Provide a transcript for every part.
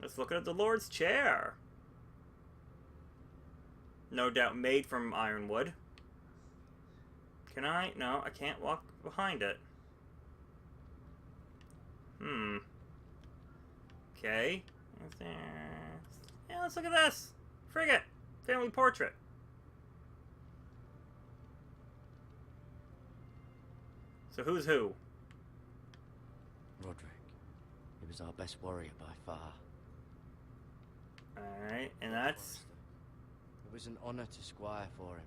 Let's look at the Lord's chair. No doubt made from ironwood. Can I? No, I can't walk behind it. Okay. Yeah, let's look at this. Frigate. Family portrait. So who's who? Roderick. He was our best warrior by far. Alright, and that's... It was an honor to squire for him.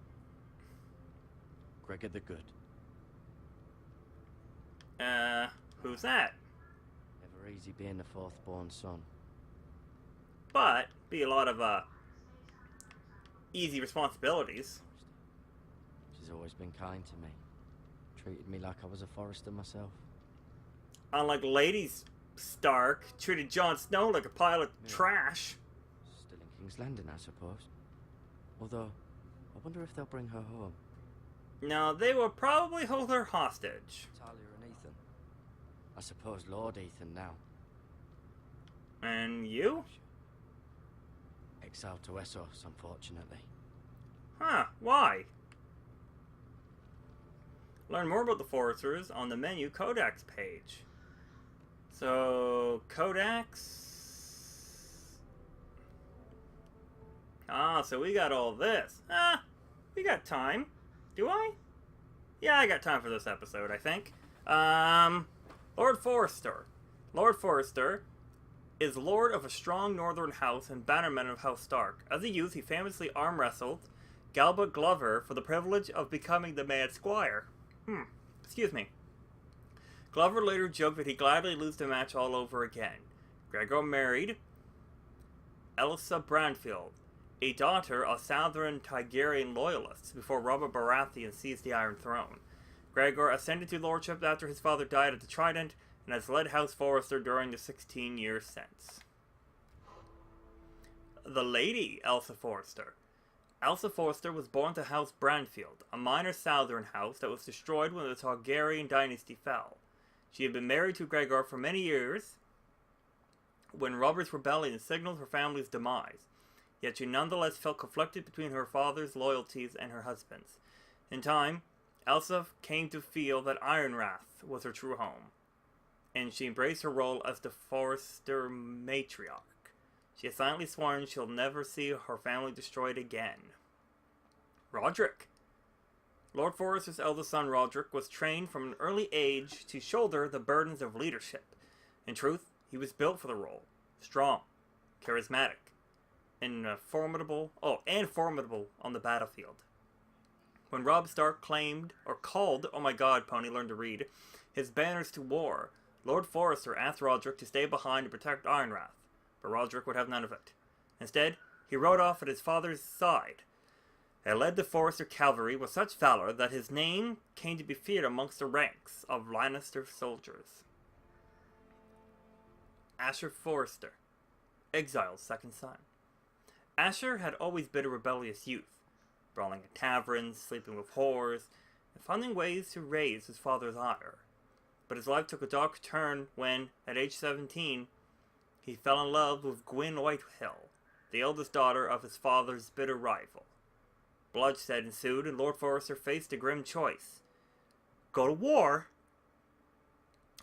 Gregor the Good. Who's that? Never easy being the fourth-born son. But, be a lot of, easy responsibilities. She's always been kind to me. Treated me like I was a forester myself. Unlike Lady Stark, treated Jon Snow like a pile of trash. Still in King's Landing, I suppose. Although, I wonder if they'll bring her home. No, they will probably hold her hostage. Talia and Ethan. I suppose Lord Ethan now. And you? Exiled to Essos, unfortunately. Huh, why? Learn more about the Foresters on the menu Codex page. So, Codex... Ah, so we got all this. We got time. Do I? Yeah, I got time for this episode, I think. Lord Forester. Lord Forester is lord of a strong northern house and bannerman of House Stark. As a youth, he famously arm wrestled Galba Glover for the privilege of becoming the Mad Squire. Excuse me. Glover later joked that he'd gladly lose the match all over again. Gregor married Elsa Brandfield, a daughter of Southern Tigerian loyalists, before Robert Baratheon seized the Iron Throne. Gregor ascended to lordship after his father died at the Trident, and has led House Forrester during the 16 years since. The Lady Elsa Forrester. Elsa Forrester was born to House Brandfield, a minor southern house that was destroyed when the Targaryen dynasty fell. She had been married to Gregor for many years when Robert's rebellion signaled her family's demise, yet she nonetheless felt conflicted between her father's loyalties and her husband's. In time, Elsa came to feel that Ironrath was her true home, and she embraced her role as the Forrester matriarch. She has silently sworn she'll never see her family destroyed again. Roderick. Lord Forrester's eldest son Roderick was trained from an early age to shoulder the burdens of leadership. In truth, he was built for the role. Strong, charismatic, and formidable on the battlefield. When Robb Stark called, oh my god, Pony, learn to read, his banners to war, Lord Forrester asked Roderick to stay behind to protect Ironrath, but Roderick would have none of it. Instead, he rode off at his father's side, and led the Forrester cavalry with such valor that his name came to be feared amongst the ranks of Lannister soldiers. Asher Forrester, Exile's second son. Asher had always been a rebellious youth, brawling at taverns, sleeping with whores, and finding ways to raise his father's ire. But his life took a dark turn when, at age 17, he fell in love with Gwyn Whitehill, the eldest daughter of his father's bitter rival. Bloodshed ensued, and Lord Forrester faced a grim choice. Go to war,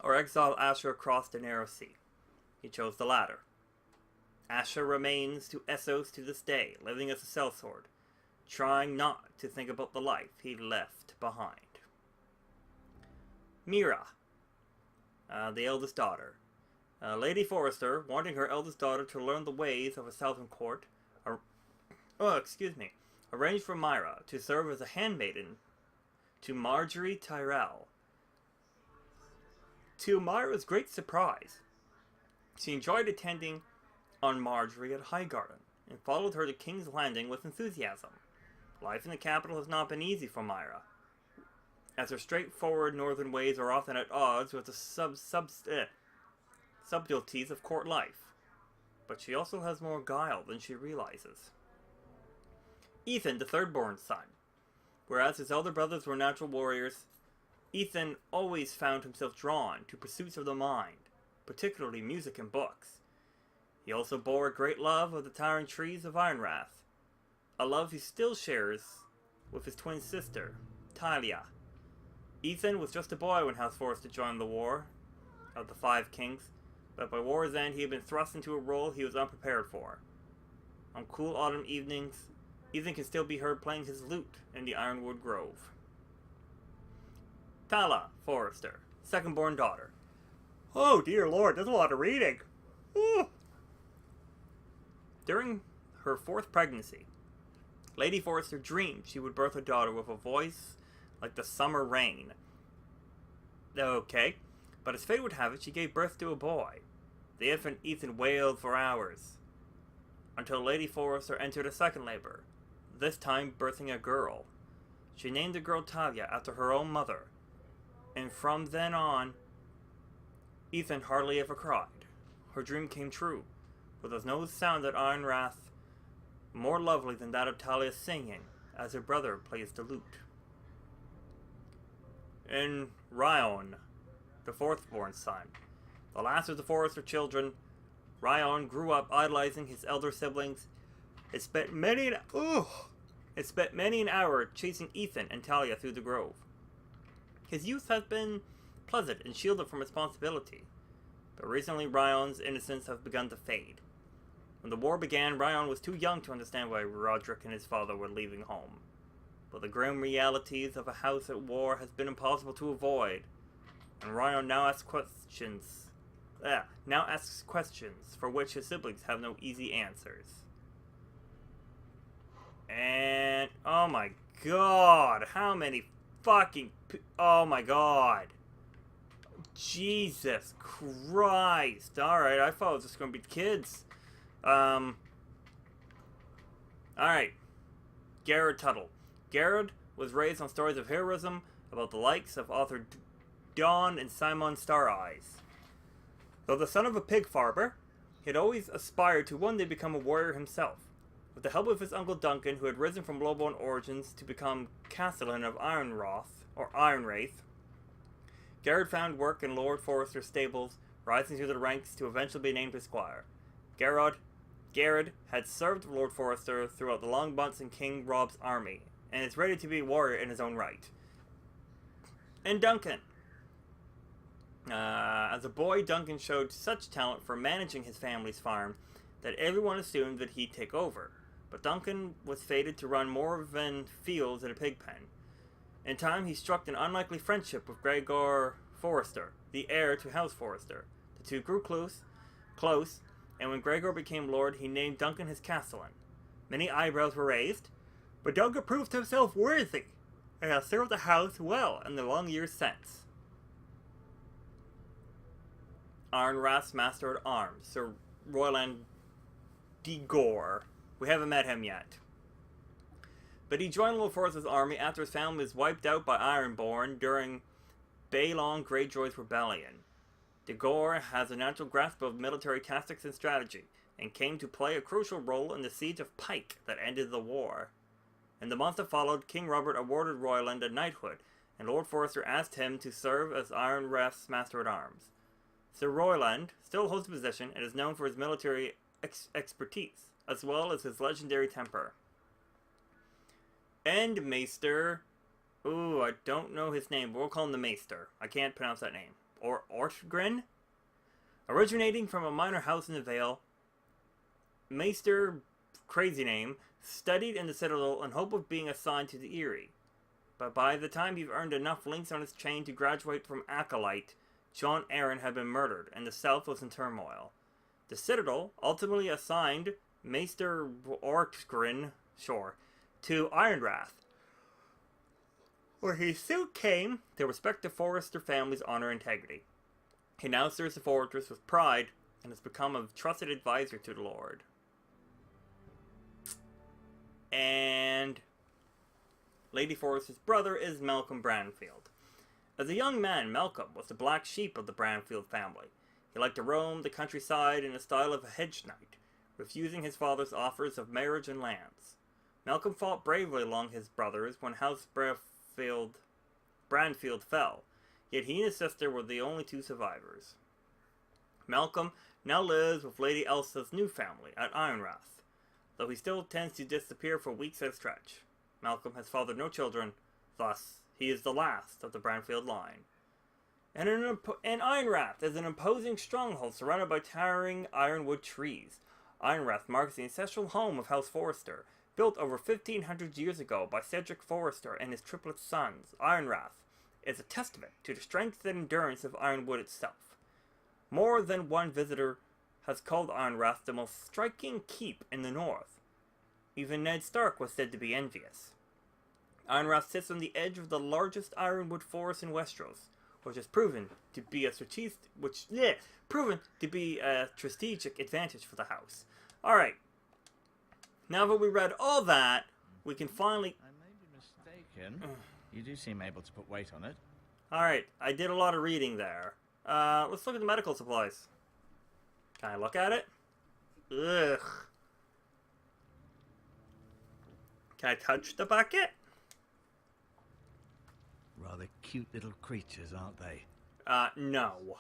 or exile Asher across the narrow sea. He chose the latter. Asher remains to Essos to this day, living as a sellsword, trying not to think about the life he left behind. Mira, the eldest daughter. Lady Forrester, wanting her eldest daughter to learn the ways of a southern court, arranged for Myra to serve as a handmaiden to Marjorie Tyrell. To Myra's great surprise, she enjoyed attending on Marjorie at Highgarden, and followed her to King's Landing with enthusiasm. Life in the capital has not been easy for Myra, as her straightforward northern ways are often at odds with the subtleties of court life. But she also has more guile than she realizes. Ethan, the third-born son. Whereas his elder brothers were natural warriors, Ethan always found himself drawn to pursuits of the mind, particularly music and books. He also bore a great love of the towering trees of Ironrath, a love he still shares with his twin sister, Talia. Ethan was just a boy when House Forrester joined the War of the Five Kings, but by war's end he had been thrust into a role he was unprepared for. On cool autumn evenings, Ethan can still be heard playing his lute in the Ironwood Grove. Tala Forrester, second-born daughter. Oh dear lord, there's a lot of reading. Ooh. During her fourth pregnancy, Lady Forrester dreamed she would birth a daughter with a voice like the summer rain. Okay, but as fate would have it, she gave birth to a boy. The infant Ethan wailed for hours, until Lady Forrester entered a second labor, this time birthing a girl. She named the girl Talia after her own mother, and from then on, Ethan hardly ever cried. Her dream came true, for there's no sound at Ironrath more lovely than that of Talia singing as her brother plays the lute. And Ryan, the fourth-born son, the last of the Forrester children, Ryan grew up idolizing his elder siblings. It spent many an hour chasing Ethan and Talia through the grove. His youth has been pleasant and shielded from responsibility, but recently Ryan's innocence has begun to fade. When the war began, Ryan was too young to understand why Roderick and his father were leaving home. But the grim realities of a house at war has been impossible to avoid, and Ryan now asks questions for which his siblings have no easy answers. And oh my god, how many fucking oh my god. Jesus Christ. Alright, I thought it was just gonna be kids. Alright. Garrett Tuttle. Garrett was raised on stories of heroism about the likes of author Dawn and Simon Star Eyes. Though the son of a pig farmer, he had always aspired to one day become a warrior himself. With the help of his uncle Duncan, who had risen from lowborn origins to become Castellan of Ironwraith, Garrett found work in Lord Forrester's stables, rising through the ranks to eventually be named his squire. Garrett had served Lord Forrester throughout the long months in King Rob's army, and is ready to be a warrior in his own right. And Duncan. As a boy, Duncan showed such talent for managing his family's farm that everyone assumed that he'd take over. But Duncan was fated to run more than fields at a pig pen. In time, he struck an unlikely friendship with Gregor Forrester, the heir to House Forrester. The two grew close, and when Gregor became lord, he named Duncan his castellan. Many eyebrows were raised, but Duncan proved himself worthy, and has served the house well in the long years since. Ironrath's Master at Arms, Sir Royland de Gore. We haven't met him yet. But he joined Lord Forrester's army after his family was wiped out by Ironborn during Balon Greyjoy's rebellion. De Gore has a natural grasp of military tactics and strategy, and came to play a crucial role in the siege of Pike that ended the war. In the month that followed, King Robert awarded Royland a knighthood, and Lord Forrester asked him to serve as Ironrath's Master at Arms. Sir Royland still holds the position and is known for his military expertise, as well as his legendary temper. And Maester, ooh, I don't know his name, but we'll call him the Maester. I can't pronounce that name. Or Ortgren? Originating from a minor house in the Vale, Maester, crazy name, studied in the Citadel in hope of being assigned to the Eyrie. But by the time he'd earned enough links on his chain to graduate from Acolyte, John Arryn had been murdered, and the South was in turmoil. The Citadel ultimately assigned Maester Ortgren, to Ironrath, where he soon came to respect the Forrester family's honor and integrity. He now serves the fortress with pride, and has become a trusted advisor to the Lord. And Lady Forrester's brother is Malcolm Branfield. As a young man, Malcolm was the black sheep of the Branfield family. He liked to roam the countryside in the style of a hedge knight, refusing his father's offers of marriage and lands. Malcolm fought bravely along his brothers when House Branfield fell, yet he and his sister were the only two survivors. Malcolm now lives with Lady Elsa's new family at Ironrath, though he still tends to disappear for weeks at a stretch. Malcolm has fathered no children, thus he is the last of the Branfield line. And Ironrath is an imposing stronghold surrounded by towering ironwood trees. Ironrath marks the ancestral home of House Forrester, built over 1,500 years ago by Cedric Forrester and his triplet sons. Ironrath is a testament to the strength and endurance of Ironwood itself. More than one visitor has called Ironrath the most striking keep in the north. Even Ned Stark was said to be envious. Ironrath sits on the edge of the largest ironwood forest in Westeros, which has proven to be a strategic advantage for the house. Alright. Now that we read all that, we can finally... I may be mistaken. You do seem able to put weight on it. Alright, I did a lot of reading there. Let's look at the medical supplies. Can I look at it? Ugh. Can I touch the bucket? Rather cute little creatures, aren't they? No.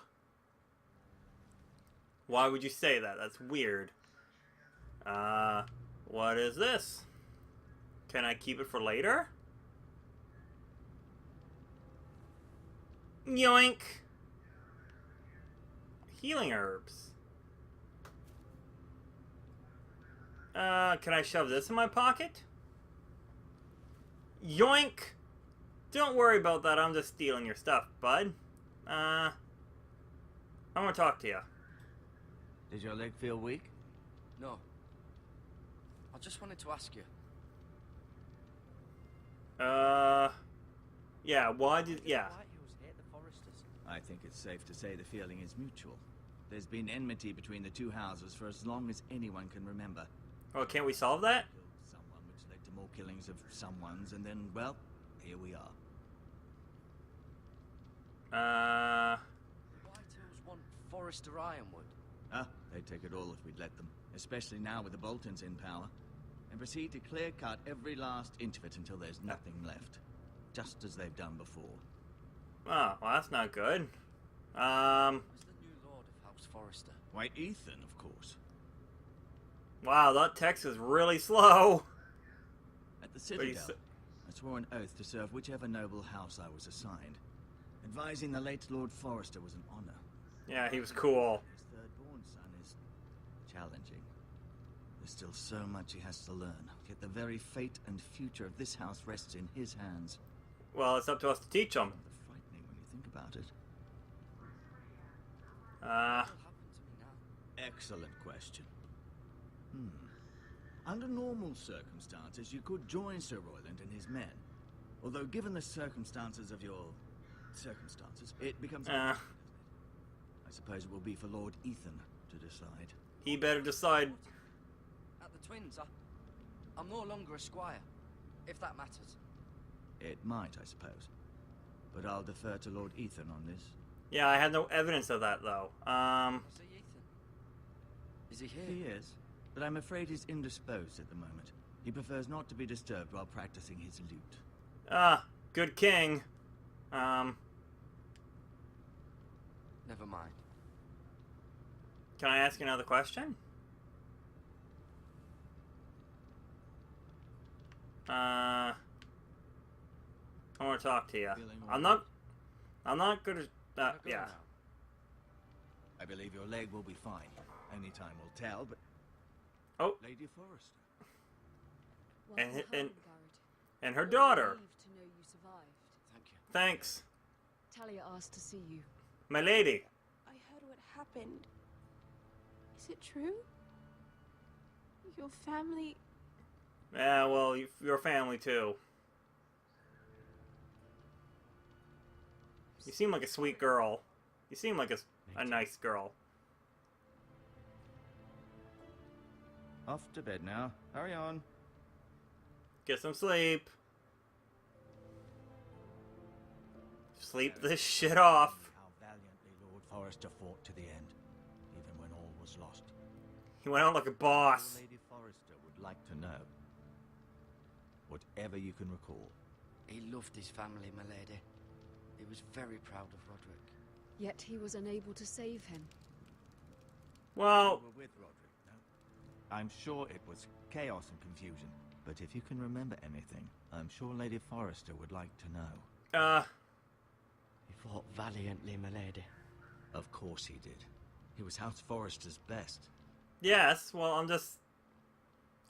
Why would you say that? That's weird. What is this? Can I keep it for later? Yoink! Healing herbs. Can I shove this in my pocket? Yoink! Don't worry about that, I'm just stealing your stuff, bud. I want to talk to you. Did your leg feel weak? No. I just wanted to ask you. Yeah, why did... Yeah. I think it's safe to say the feeling is mutual. There's been enmity between the two houses for as long as anyone can remember. Oh, can't we solve that? Killed someone, which led to more killings of someones, and then, well, here we are. The Whitehills want Forrester Ironwood. They'd take it all if we'd let them, especially now with the Boltons in power, and proceed to clear-cut every last inch of it until there's nothing left, just as they've done before. Oh, well, that's not good. Who's the new lord of House Forrester? Why, Ethan, of course. Wow, that text is really slow. At the Citadel, I swore an oath to serve whichever noble house I was assigned. Advising the late Lord Forrester was an honor. Yeah, he was cool. His third-born son is challenging. There's still so much he has to learn, yet the very fate and future of this house rests in his hands. Well, it's up to us to teach him. Rather frightening when you think about it. What will happen to me now? Excellent question. Under normal circumstances, you could join Sir Royland and his men. Although, given the circumstances of your... circumstances, it becomes... I suppose it will be for Lord Ethan to decide. He better decide. At the Twins, I'm no longer a squire, if that matters. It might, I suppose. But I'll defer to Lord Ethan on this. Yeah, I had no evidence of that, though. I see Ethan. Is he here? He is, but I'm afraid he's indisposed at the moment. He prefers not to be disturbed while practicing his lute. Good king. Never mind. Can I ask you another question? I want to talk to you. I'm not gonna, yeah. I believe your leg will be fine. Only time will tell, but... Oh. Lady Forrester. And her daughter. To know you survived. Thank you. Thanks. Talia asked to see you. My lady. I heard what happened. Is it true? Your family... Yeah, well, your family too. You seem like a sweet girl. You seem like a nice girl. Off to bed now. Hurry on. Get some sleep. Sleep this shit off. How valiantly Lord Forrester fought to the end, even when all was lost. He went out like a boss. Lady Forrester would like to know. Whatever you can recall. He loved his family, my lady. He was very proud of Roderick. Yet he was unable to save him. Well, You were with Roderick, no? I'm sure it was chaos and confusion. But if you can remember anything, I'm sure Lady Forrester would like to know. He fought valiantly, my lady. Of course he did. He was House Forrester's best. yes, well, I'm just...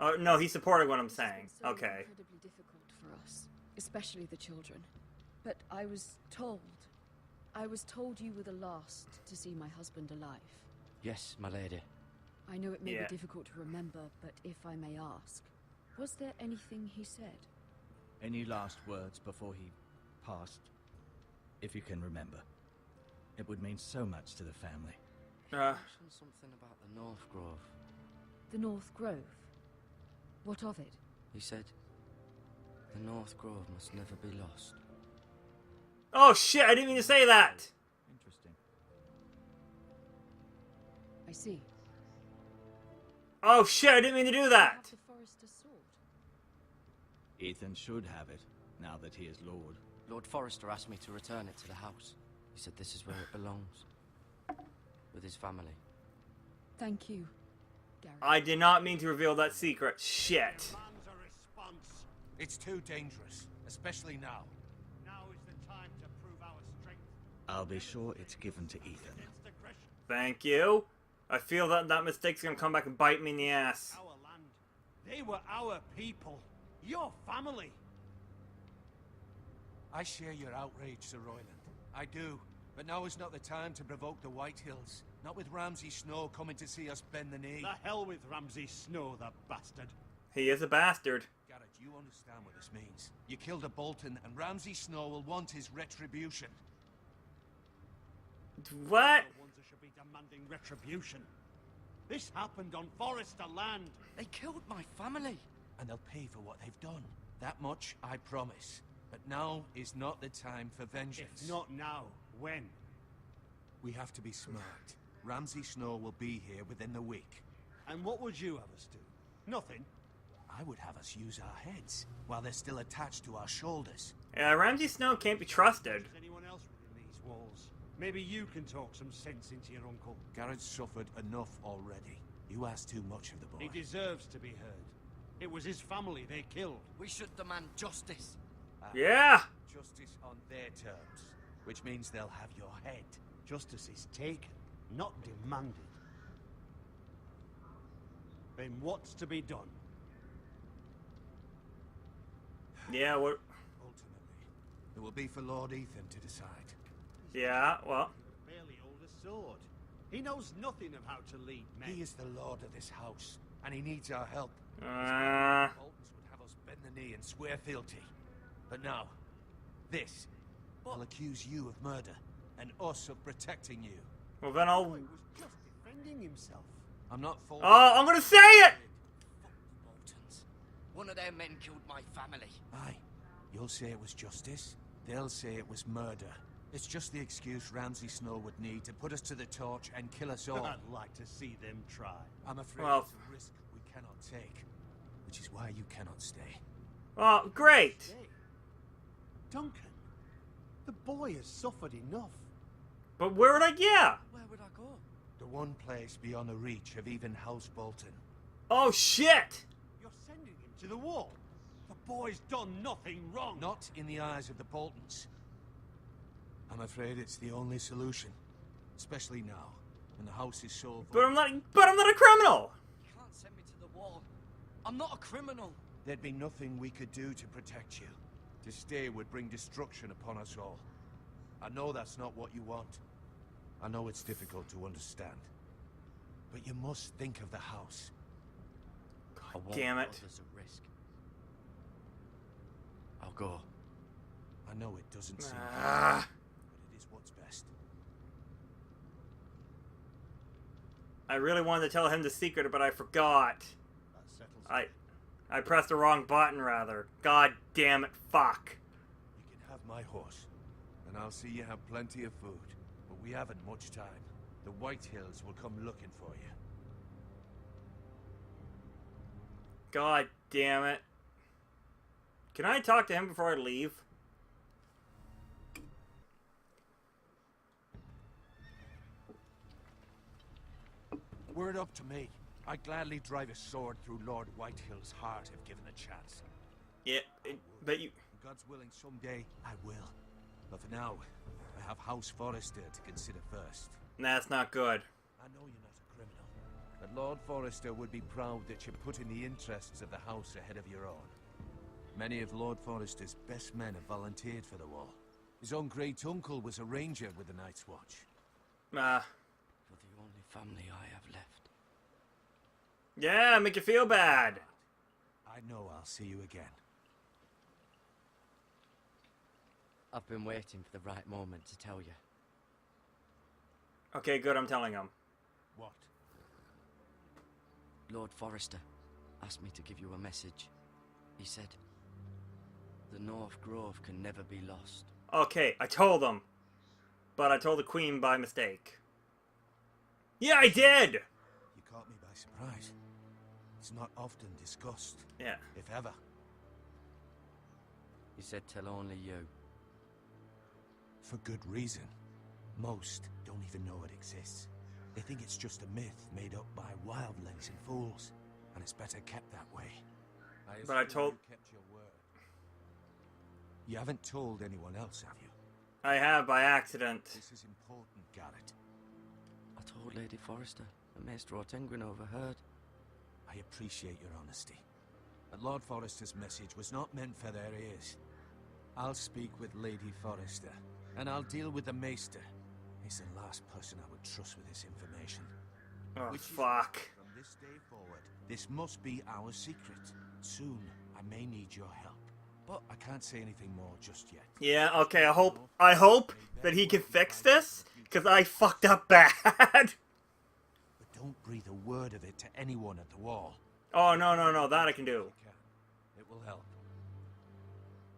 Oh, no, he supported what I'm This has saying. been so Okay. incredibly difficult for us, especially the children. But I was told you were the last to see my husband alive. Yes, my lady. I know it may Yeah. be difficult to remember, but if I may ask, was there anything he said? Any last words before he passed? If you can remember. It would mean so much to the family. He mentioned something about the North Grove. The North Grove? What of it? He said, the North Grove must never be lost. Oh, shit, I didn't mean to say that! Interesting. I see. Oh, shit, I didn't mean to do You that! have the Forester's sword. Ethan should have it, now that he is Lord. Lord Forrester asked me to return it to the house. He said this is where it belongs. With his family. Thank you, Gary. I did not mean to reveal that secret. Shit. Demands a response. It's too dangerous, especially now. Now is the time to prove our strength I'll be sure it's given to Ethan. against aggression. Thank you. I feel that that mistake's gonna come back and bite me in the ass. Our land. They were our people. Your family. I share your outrage, Sir Royland. I do. But now is not the time to provoke the White Hills. Not with Ramsay Snow coming to see us bend the knee. The hell with Ramsay Snow, the bastard. He is a bastard. Garrett, you understand what this means. You killed a Bolton, and Ramsay Snow will want his retribution. What? The ones that should be demanding retribution. This happened on Forester land. They killed my family. And they'll pay for what they've done. That much, I promise. But now is not the time for vengeance. If not now, when? We have to be smart. Ramsay Snow will be here within the week. And what would you have us do? Nothing. I would have us use our heads, while they're still attached to our shoulders. Yeah, Ramsay Snow can't be trusted. Is anyone else within these walls? Maybe you can talk some sense into your uncle. Garrett's suffered enough already. You ask too much of the boy. He deserves to be heard. It was his family they killed. We should demand justice. Yeah. Justice on their terms, which means they'll have your head. Justice is taken, not demanded. Then what's to be done? Yeah, what? Ultimately, it will be for Lord Ethan to decide. Yeah, well. Barely hold a sword. He knows nothing of how to lead men. He is the lord of this house, and he needs our help. Uh, Boltons would have us bend the knee and swear fealty. But now, this will accuse you of murder, and us of protecting you. well then I'll... He was just defending himself. I'm not faulting. Oh, I'm gonna say it! Boltons. One of their men killed my family. Aye. You'll say it was justice. They'll say it was murder. It's just the excuse Ramsay Snow would need to put us to the torch and kill us all. I'd like to see them try. I'm afraid Well- it's a risk we cannot take. Which is why you cannot stay. Oh, great. Hey, Duncan, the boy has suffered enough. But where would I... Yeah. Where would I go? The one place beyond the reach of even House Bolton. Oh, shit. You're sending him to the wall. The boy's done nothing wrong. Not in the eyes of the Boltons. I'm afraid it's the only solution. Especially now, when the house is so... But I'm not a criminal. You can't send me to the wall. I'm not a criminal. There'd be nothing we could do to protect you. To stay would bring destruction upon us all. I know that's not what you want. I know it's difficult to understand. But you must think of the house. I won't damn it. put others at risk. I'll go. I know it doesn't seem Ah. but it is what's best. I really wanted to tell him the secret, but I forgot. That settles it. I pressed the wrong button, rather. God damn it, fuck. You can have my horse, and I'll see you have plenty of food. But we haven't much time. The White Hills will come looking for you. God damn it. Can I talk to him before I leave? We're were it up to me, I'd gladly drive a sword through Lord Whitehill's heart if given a chance. Yeah, but you... God's willing, someday I will. But for now, I have House Forrester to consider first. That's not good. I know you're not a criminal, but Lord Forrester would be proud that you're putting the interests of the house ahead of your own. Many of Lord Forrester's best men have volunteered for the war. His own great-uncle was a ranger with the Night's Watch. You're the only family I have left. Yeah, make you feel bad. I know I'll see you again. I've been waiting for the right moment to tell you. Okay, good, I'm telling him. What? Lord Forrester asked me to give you a message. He said, the North Grove can never be lost. Okay, I told him. But I told the Queen by mistake. Yeah, I did! You caught me by surprise. It's not often discussed. Yeah. If ever. He said tell only you. For good reason. Most don't even know it exists. They think it's just a myth made up by wildlings and fools. And it's better kept that way. But I told... You kept your word. You haven't told anyone else, have you? I have by accident. This is important, Garrett. I told Lady Forrester, and Maester Ortengrin overheard. I appreciate your honesty. But Lord Forrester's message was not meant for their ears. I'll speak with Lady Forrester, and I'll deal with the Maester. He's the last person I would trust with this information. Oh, Which is fuck. why, from this day forward, this must be our secret. Soon, I may need your help. But I can't say anything more just yet. Yeah, okay, I hope that he can fix this, because I fucked up bad. But don't breathe a word of it to anyone at the wall. Oh, no, that I can do. You can. It will help.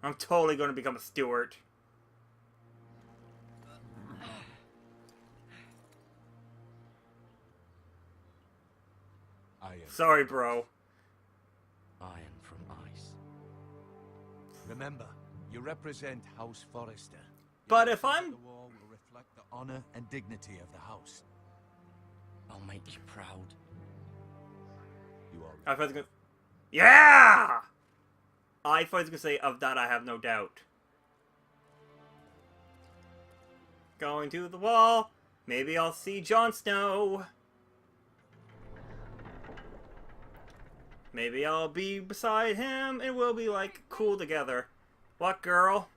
I'm totally going to become a steward. Sorry, bro. Iron from ice. Remember, you represent House Forrester. But Your if I'm... The wall will reflect the honor and dignity of the house. I'll make you proud. You are. I was gonna... Yeah! I was gonna say, of that I have no doubt. Going to the wall. Maybe I'll see Jon Snow. Maybe I'll be beside him and we'll be like cool together. What, girl?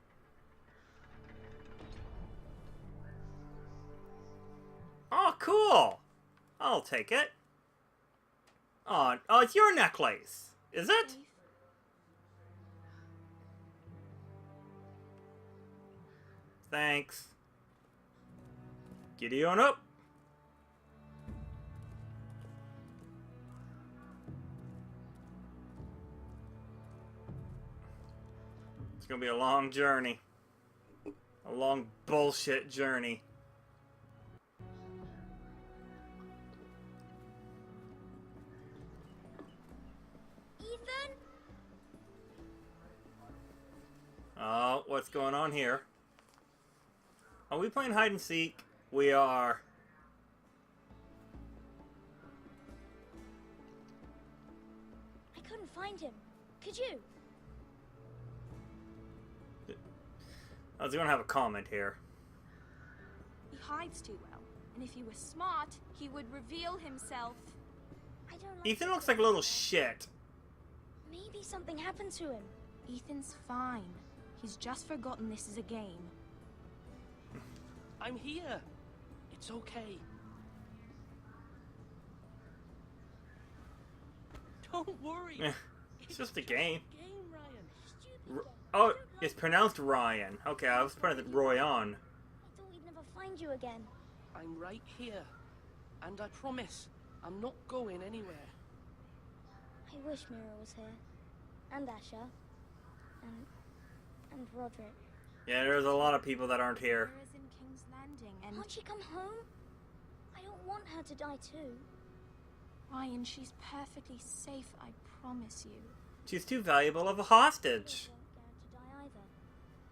Oh, cool. I'll take it. Oh, it's your necklace. Is it? Thanks. Giddy on up. It's gonna be a long journey. A long bullshit journey. Ethan? Oh, what's going on here? Are we playing hide and seek? We are. I couldn't find him. Could you? I was gonna have a comment here. He hides too well, and if he was smart, he would reveal himself. I don't like Ethan looks like a little shit. Maybe something happened to him. Ethan's fine. He's just forgotten this is a game. I'm here. It's okay. Don't worry. It's just a game. Game, Ryan. Stupid. Oh, it's pronounced Ryan. Okay, I was putting Roy on. I thought we'd never find you again. I'm right here. And I promise, I'm not going anywhere. I wish Mira was here. And Asher. And Roderick. Yeah, there's a lot of people that aren't here. Mira's in King's Landing, and Can't she come home? I don't want her to die too. Ryan, she's perfectly safe, I promise you. She's too valuable of a hostage. I don't want Garrett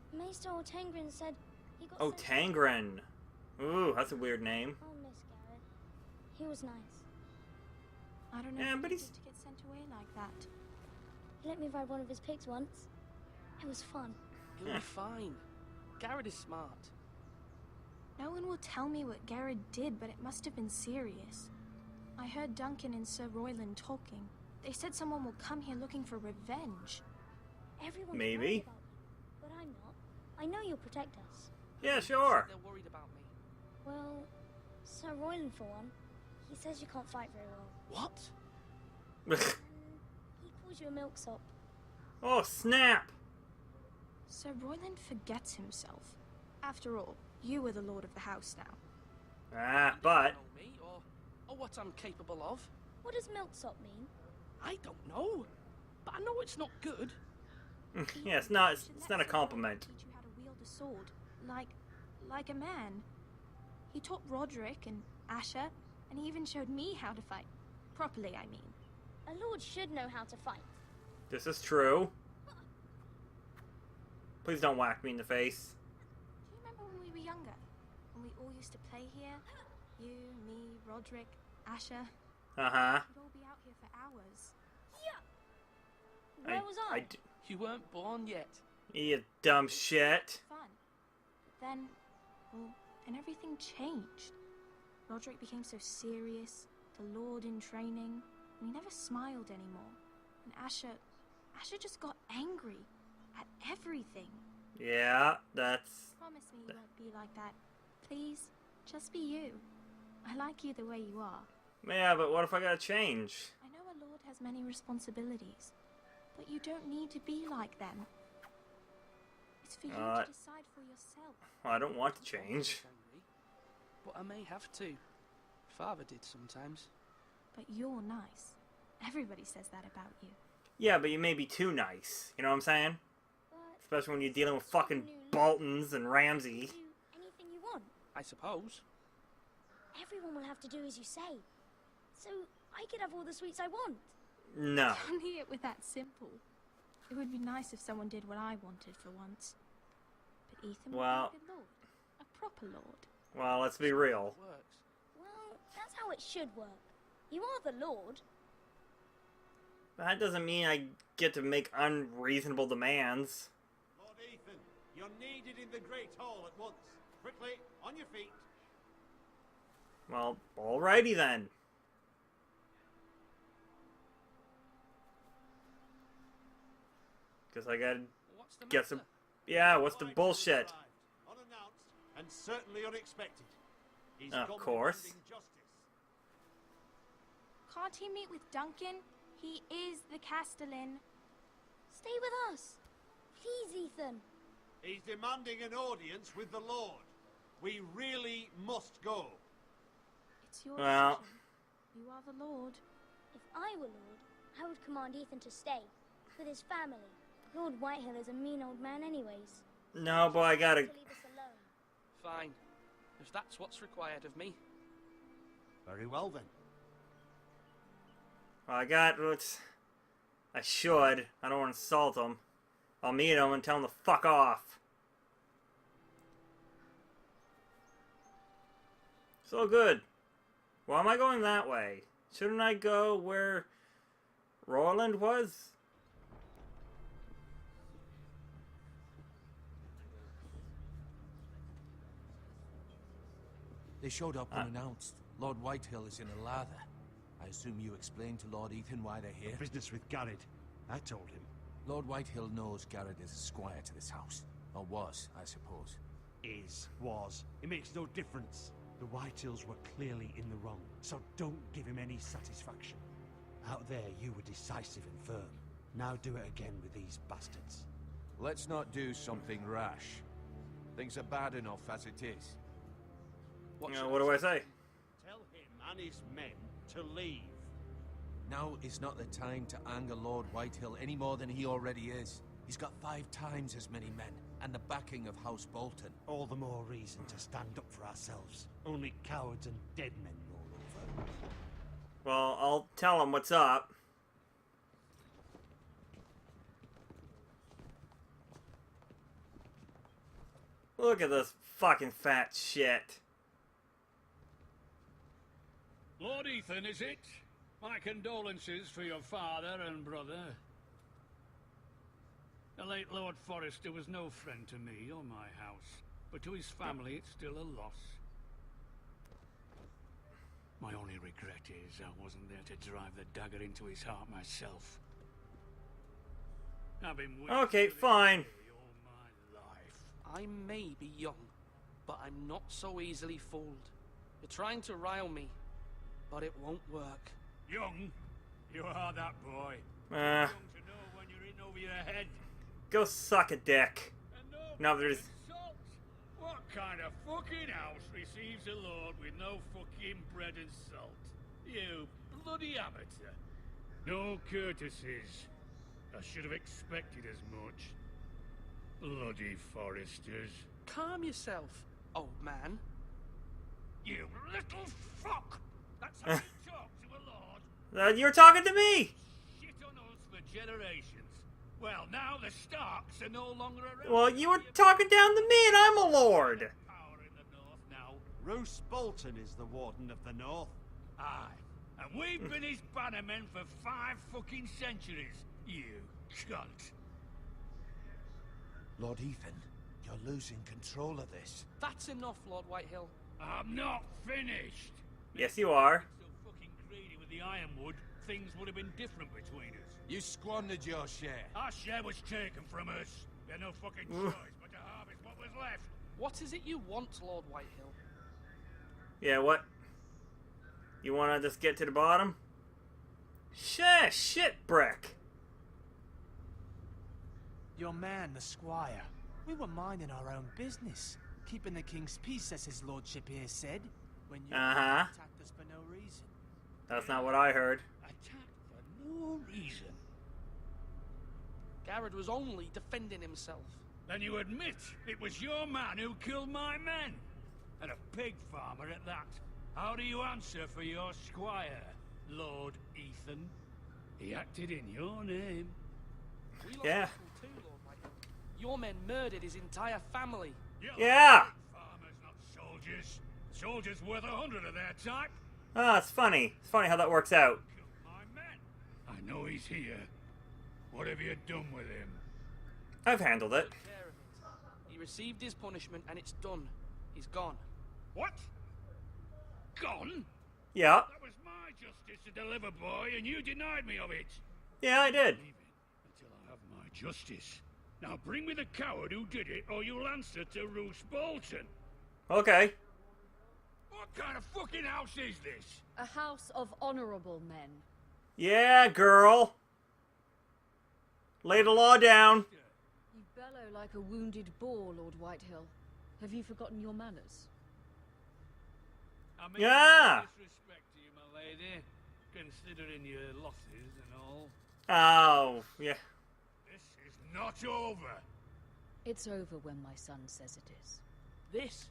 to die either. Maester Ortengrin said he got Oh, sent- Tangren. Ooh, that's a weird name. I'll miss Garrett. He was nice. I don't know Yeah, if but it's he's... to get sent away like that. He let me ride one of his pigs once. It was fun. He'll be fine. Garrett is smart. No one will tell me what Garrett did, but it must have been serious. I heard Duncan and Sir Royland talking. They said someone will come here looking for revenge. Everyone's Maybe. worried about you, but I'm not. I know you'll protect us. Yeah, Said sure. they're worried about me. Well, Sir Royland for one. He says you can't fight very well. What? And he calls you a milksop. Oh, snap! Sir Royland forgets himself. After all, you are the lord of the house now. Ah, You but... don't know me or what I'm capable of. What does milksop mean? I don't know, but I know it's not good. Yeah, it's not a compliment. Teach you how to wield a sword, like a man. He taught Roderick and Asher, and he even showed me how to fight. Properly, I mean. A lord should know how to fight. This is true. Please don't whack me in the face. Do you remember when we were younger? When we all used to play here? You, me, Roderick, Asher. Uh-huh. We'd all be out here for hours. Where was I? You weren't born yet. You dumb shit. Fun. But then, well, and everything changed. Roderick became so serious, the lord in training, and he never smiled anymore. And Asher just got angry at everything. Yeah, that's... Promise me you won't be like that. Please, just be you. I like you the way you are. Yeah, but what if I gotta change? I know a lord has many responsibilities, but you don't need to be like them. It's for you to decide for yourself. I don't want to change. Angry, but I may have to. Father did sometimes. But you're nice. Everybody says that about you. Yeah, but you may be too nice. You know what I'm saying? But Especially when you're dealing with fucking Boltons and Ramsay. do anything you want. I suppose. Everyone will have to do as you say. So I could have all the sweets I want. No. Don't need it with that simple. It would be nice if someone did what I wanted for once. But Ethan Well- would be a good lord. A proper lord. Well, let's be real. It works. Well, that's how it should work. You are the lord. That doesn't mean I get to make unreasonable demands. Lord Ethan, you're needed in the Great Hall at once. Quickly, on your feet. Well, alrighty then. Guess I gotta What's the get some... matter? Yeah, what's the White bullshit? arrived, unannounced and certainly unexpected. He's Of come course. demanding justice. Can't he meet with Duncan? He is the Castellan. Stay with us. Please, Ethan. He's demanding an audience with the Lord. We really must go. It's your Well- decision. You are the lord. If I were lord, I would command Ethan to stay. With his family. Lord Whitehill is a mean old man anyways. No, boy, I gotta... To leave us alone. Fine. If that's what's required of me. Very well then. I got what's... I should. I don't want to insult him. I'll meet him and tell him to fuck off. So good. Why am I going that way? Shouldn't I go where Roland was? They showed up unannounced. Lord Whitehill is in a lather. I assume you explained to Lord Ethan why they're here? Business with Garrett. I told him. Lord Whitehill knows Garrett is a squire to this house. Or was, I suppose. Was. It makes no difference. The Whitehills were clearly in the wrong, so don't give him any satisfaction. Out there, you were decisive and firm. Now do it again with these bastards. Let's not do something rash. Things are bad enough as it is. What You should know, what do I say? Tell him and his men to leave. Now is not the time to anger Lord Whitehill any more than he already is. He's got 5 times as many men, and the backing of House Bolton. All the more reason to stand up for ourselves. Only cowards and dead men roll over. Well, I'll tell him what's up. Look at this fucking fat shit. Lord Ethan, is it? My condolences for your father and brother. The late Lord Forrester was no friend to me or my house, but to his family it's still a loss. My only regret is I wasn't there to drive the dagger into his heart myself. I've been waiting Okay, for this fine. day all my life. I may be young, but I'm not so easily fooled. You're trying to rile me, but it won't work. Young? You are that boy. Uh, Young to know when you're in over your head. go suck a dick. And No, there's... salt. What kind of fucking house receives a lord with no fucking bread and salt? You bloody amateur. No courtesies. I should have expected as much. Bloody Foresters. Calm yourself, old man. You little fuck! That's how you talk to a lord. You're talking to me! Shit on us for generations. Well, now the Starks are no longer around. Well, you were talking down to me and I'm a lord! Power in the north now. Roose Bolton is the Warden of the North. Aye. And we've been his bannermen for 5 fucking centuries. You cunt. Lord Ethan, you're losing control of this. That's enough, Lord Whitehill. I'm not finished. Yes, you are. So fucking greedy with the ironwood, things would have been different between us. You squandered your share. Our share was taken from us. We had no fucking choice but to harvest what was left. What is it you want, Lord Whitehill? Yeah, what? You wanna just get to the bottom? Shit, Brick! Your man, the squire. We were minding our own business. Keeping the king's peace, as his lordship here said. When you attacked us for no reason. That's not what I heard. Attacked for no reason. Garrett was only defending himself. Then you admit it was your man who killed my men. And a pig farmer at that. How do you answer for your squire, Lord Ethan? He acted in your name. We lost Yeah. people too, Lord Whitehill. Your men murdered his entire family. Yeah! Farmers, not soldiers. Soldiers worth 100 of their type. Ah, it's funny. It's funny how that works out. Killed my men. I know he's here. What have you done with him? I've handled it. Take care of it. He received his punishment and it's done. He's gone. What? Gone? Yeah. That was my justice to deliver, boy, and you denied me of it. Yeah, I did. Leave it until I have my justice. Now bring me the coward who did it, or you'll answer to Roose Bolton. Okay. What kind of fucking house is this? A house of honorable men. Yeah, girl. Lay the law down. You bellow like a wounded boar, Lord Whitehill. Have you forgotten your manners? I mean, Yeah. no disrespect to you, my lady, considering your losses and all. Oh, yeah. This is not over. It's over when my son says it is. This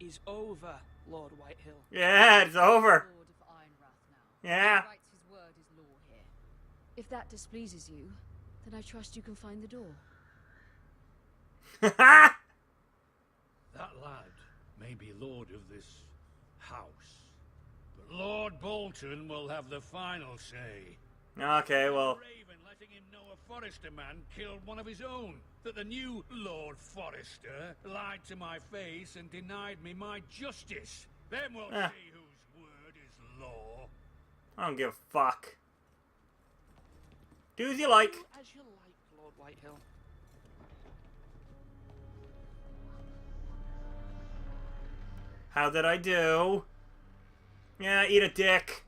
is over, Lord Whitehill. Yeah, it's over. Lord of Ironrath now. Yeah. He writes his word is law here. If that displeases you, then I trust you can find the door. That lad may be lord of this house, but Lord Bolton will have the final say. Okay, well. Raven letting him know a Forrester man killed one of his own. That the new Lord Forrester lied to my face and denied me my justice. Then we'll see whose word is law. I don't give a fuck. Do as you like. Do as you like, Lord Whitehill. How did I do? Yeah, eat a dick.